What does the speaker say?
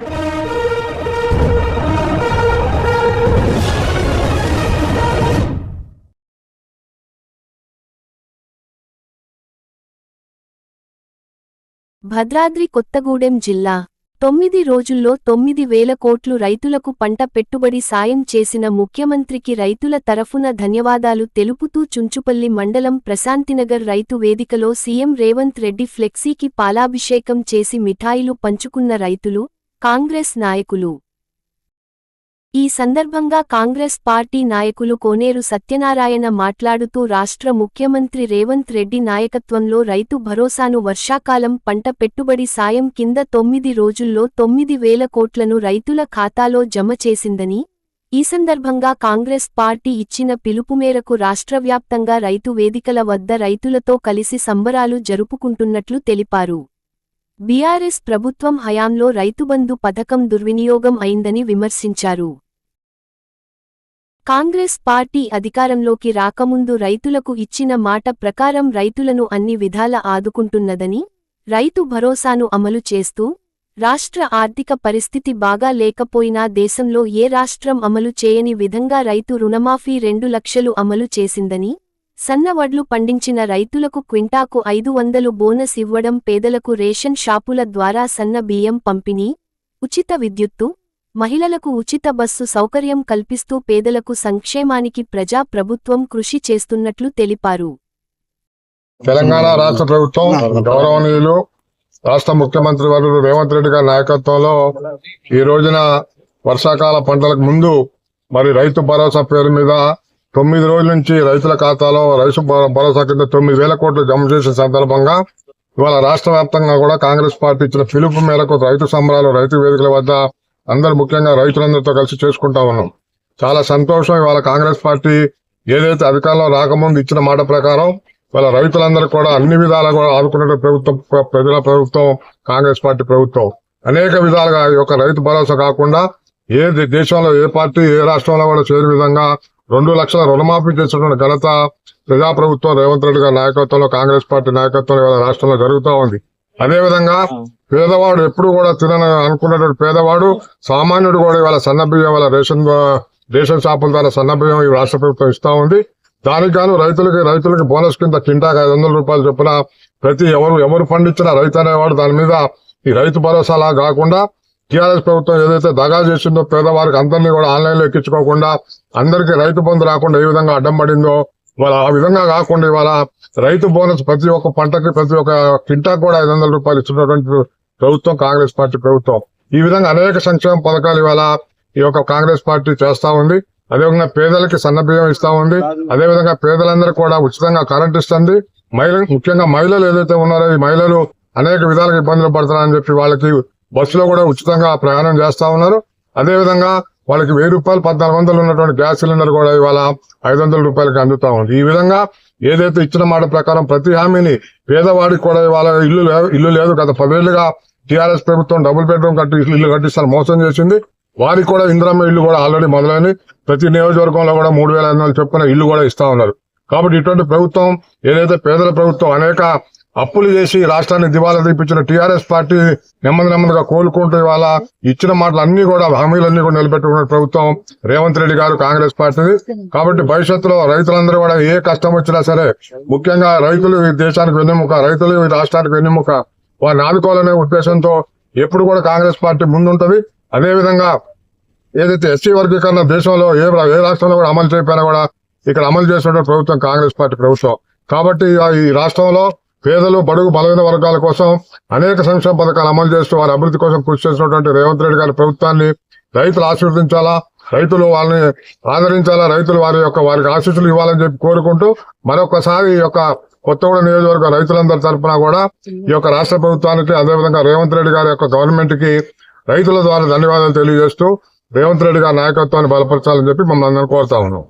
భద్రాద్రి కొత్తగూడెం జిల్లా 9 రోజుల్లో 9,000 కోట్లు రైతులకు పంట పెట్టుబడి సాయం చేసిన ముఖ్యమంత్రికి రైతుల తరఫున ధన్యవాదాలు తెలుపుతూ చుంచుపల్లి మండలం ప్రశాంతినగర్ రైతు వేదికలో సీఎం రేవంత్ రెడ్డి ఫ్లెక్సీకి పాలాభిషేకం చేసి మిఠాయిలు పంచుకున్న రైతులు, కాంగ్రెస్ నాయకులు. ఈ సందర్భంగా కాంగ్రెస్ పార్టీ నాయకులు కోనేరు సత్యనారాయణ మాట్లాడుతూ రాష్ట్ర ముఖ్యమంత్రి రేవంత్ రెడ్డి నాయకత్వంలో రైతు భరోసాను వర్షాకాలం పంట పెట్టుబడి సాయం కింద 9 రోజుల్లో 9,000 కోట్లను రైతుల ఖాతాలో జమ చేసిందని, ఈ సందర్భంగా కాంగ్రెస్ పార్టీ ఇచ్చిన పిలుపు మేరకు రాష్ట్రవ్యాప్తంగా రైతు వేదికల వద్ద రైతులతో కలిసి సంబరాలు జరుపుకుంటున్నట్లు తెలిపారు. బీఆర్ఎస్ ప్రభుత్వం హయాంలో రైతుబంధు పథకం దుర్వినియోగం అయిందని విమర్శించారు. కాంగ్రెస్ పార్టీ అధికారంలోకి రాకముందు రైతులకు ఇచ్చిన మాట ప్రకారం రైతులను అన్ని విధాల ఆదుకుంటున్నదని, రైతు భరోసాను అమలు చేస్తూ, రాష్ట్ర ఆర్థిక పరిస్థితి బాగా లేకపోయినా దేశంలో ఏ రాష్ట్రం అమలు చేయని విధంగా రైతు రుణమాఫీ 2 లక్షలు అమలు చేసిందని, సన్న వడ్లు పండించిన రైతులకు క్వింటాకు 500 బోనస్ ఇవ్వడం, పేదలకు రేషన్ షాపుల ద్వారా సన్న బియ్యం పంపిణీ, ఉచిత విద్యుత్తు, మహిళలకు ఉచిత బస్సు సౌకర్యం కల్పిస్తూ పేదలకు సంక్షేమానికి ప్రజా ప్రభుత్వం కృషి చేస్తున్నట్లు తెలిపారు. తెలంగాణ రాష్ట్ర ప్రభుత్వం గౌరవనీయులు రాష్ట్ర ముఖ్యమంత్రి వర్యులు రేవంత్ రెడ్డి గారి నాయకత్వంలో ఈ రోజున వర్షాకాల పంటలకు ముందు మరి రైతు భరోసా పేరు మీద 9 రోజుల నుంచి రైతుల ఖాతాలో రైతు భరోసా కింద 9,000 కోట్లు జమ చేసిన సందర్భంగా ఇవాళ రాష్ట్ర వ్యాప్తంగా కూడా కాంగ్రెస్ పార్టీ ఇచ్చిన పిలుపు మేరకు రైతు సంబరాలు రైతు వేదికల వద్ద అందరు ముఖ్యంగా రైతులందరితో కలిసి చేసుకుంటా ఉన్నాం. చాలా సంతోషం. ఇవాళ కాంగ్రెస్ పార్టీ ఏదైతే అధికారంలో రాకముందు ఇచ్చిన మాట ప్రకారం ఇవాళ రైతులందరూ కూడా అన్ని విధాలుగా కూడా ఆదుకునే ప్రభుత్వం, ప్రజల ప్రభుత్వం కాంగ్రెస్ పార్టీ ప్రభుత్వం. అనేక విధాలుగా ఈ యొక్క రైతు భరోసా కాకుండా ఏ దేశంలో ఏ పార్టీ ఏ రాష్ట్రంలో కూడా చేయని విధంగా 2 లక్షల రుణమాఫీ చేసినటువంటి ఘనత ప్రజాప్రభుత్వం రేవంత్ రెడ్డి గారి నాయకత్వంలో కాంగ్రెస్ పార్టీ నాయకత్వంలో ఇవాళ రాష్ట్రంలో జరుగుతూ ఉంది. అదేవిధంగా పేదవాడు ఎప్పుడు కూడా తినని అనుకున్నటువంటి పేదవాడు సామాన్యుడు కూడా ఇవాళ సన్నబియ్యం వాళ్ళ రేషన్ షాపుల ద్వారా సన్నబియ్యం ఈ రాష్ట్ర ప్రభుత్వం ఇస్తా ఉంది. దానికి గాను రైతులకి బోనస్ కింద కింటాకు 500 రూపాయలు చొప్పున ప్రతి ఎవరు పండించినా రైతు అనేవాడు దాని మీద ఈ రైతు భరోసాలా కాకుండా టీఆర్ఎస్ ప్రభుత్వం ఏదైతే దగా చేసిందో పేదవారికి అందరినీ కూడా ఆన్లైన్ లో ఎక్కించుకోకుండా అందరికీ రైతు బంధు రాకుండా ఏ విధంగా అడ్డం పడిందో ఇవాళ ఆ విధంగా కాకుండా ఇవాళ రైతు బోనస్ ప్రతి ఒక్క పంటకి ప్రతి ఒక్క కింటాకు కూడా 500 రూపాయలు ఇస్తున్నటువంటి ప్రభుత్వం కాంగ్రెస్ పార్టీ ప్రభుత్వం. ఈ విధంగా అనేక సంక్షేమ పథకాలు ఇవాళ ఈ యొక్క కాంగ్రెస్ పార్టీ చేస్తా ఉంది. అదేవిధంగా పేదలకి సన్నబియ్యం ఇస్తా ఉంది. అదేవిధంగా పేదలందరూ కూడా ఉచితంగా కరెంట్ ఇస్తుంది. ముఖ్యంగా మహిళలు ఏదైతే ఉన్నారో ఈ మహిళలు అనేక విధాలుగా ఇబ్బందులు పడుతున్నారని చెప్పి వాళ్ళకి బస్సులో కూడా ఉచితంగా ప్రయాణం చేస్తా ఉన్నారు. అదేవిధంగా వాళ్ళకి 1,000 రూపాయలు 1,400 ఉన్నటువంటి గ్యాస్ సిలిండర్ కూడా ఇవాళ 500 రూపాయలకి అందుతా ఉంది. ఈ విధంగా ఏదైతే ఇచ్చిన మాట ప్రకారం ప్రతి హామీని పేదవాడికి కూడా ఇవాళ ఇల్లు లేదు. గత 10 ఏళ్లుగా టీఆర్ఎస్ ప్రభుత్వం డబుల్ బెడ్రూమ్ ఇల్లు కట్టిస్తాను మోసం చేసింది. వారికి కూడా ఇందిరమ్మ ఇల్లు కూడా ఆల్రెడీ మొదలైంది. ప్రతి నియోజకవర్గంలో కూడా 3,500 చొప్పున ఇల్లు కూడా ఇస్తా ఉన్నారు. కాబట్టి ఇటువంటి ప్రభుత్వం ఏదైతే పేదల ప్రభుత్వం అనేక అప్పులు చేసి రాష్ట్రాన్ని దివాలా తీపించిన టీఆర్ఎస్ పార్టీ నెమ్మదిగా కోలుకుంటూ ఇవాళ ఇచ్చిన మాటలు అన్ని కూడా హామీలన్నీ కూడా నిలబెట్టుకున్న ప్రభుత్వం రేవంత్ రెడ్డి గారు కాంగ్రెస్ పార్టీది. కాబట్టి భవిష్యత్తులో రైతులందరూ కూడా ఏ కష్టం వచ్చినా సరే ముఖ్యంగా రైతులు ఈ దేశానికి వెన్నెముక, రైతులు ఈ రాష్ట్రానికి వెన్నెముక, వారిని ఆదుకోవాలనే ఉద్దేశంతో ఎప్పుడు కూడా కాంగ్రెస్ పార్టీ ముందుంటది. అదేవిధంగా ఏదైతే ఎస్సీ వర్గీకరణ దేశంలో ఏ రాష్ట్రంలో కూడా అమలు చేయకపోయినా కూడా ఇక్కడ అమలు చేసిన ప్రభుత్వం కాంగ్రెస్ పార్టీ ప్రభుత్వం. కాబట్టి ఈ రాష్ట్రంలో పేదలు బడుగు బలహీన వర్గాల కోసం అనేక సంక్షేమ పథకాలు అమలు చేస్తూ వారి అభివృద్ధి కోసం కృషి చేసినటువంటి రేవంత్ రెడ్డి గారి ప్రభుత్వాన్ని రైతులు ఆశీర్వదించాలా, రైతులు వాళ్ళని ఆదరించాలా, రైతులు వారికి ఆశీస్సులు ఇవ్వాలని చెప్పి కోరుకుంటూ మరొకసారి ఈ యొక్క కొత్తగూడెం నియోజకవర్గ రైతులందరి తరఫున కూడా ఈ యొక్క రాష్ట్ర ప్రభుత్వానికి అదేవిధంగా రేవంత్ రెడ్డి గారి యొక్క గవర్నమెంట్ కి రైతుల ద్వారా ధన్యవాదాలు తెలియజేస్తూ రేవంత్ రెడ్డి గారి నాయకత్వాన్ని బలపరచాలని చెప్పి మమ్మల్ని అందరూ కోరుతా ఉన్నాం.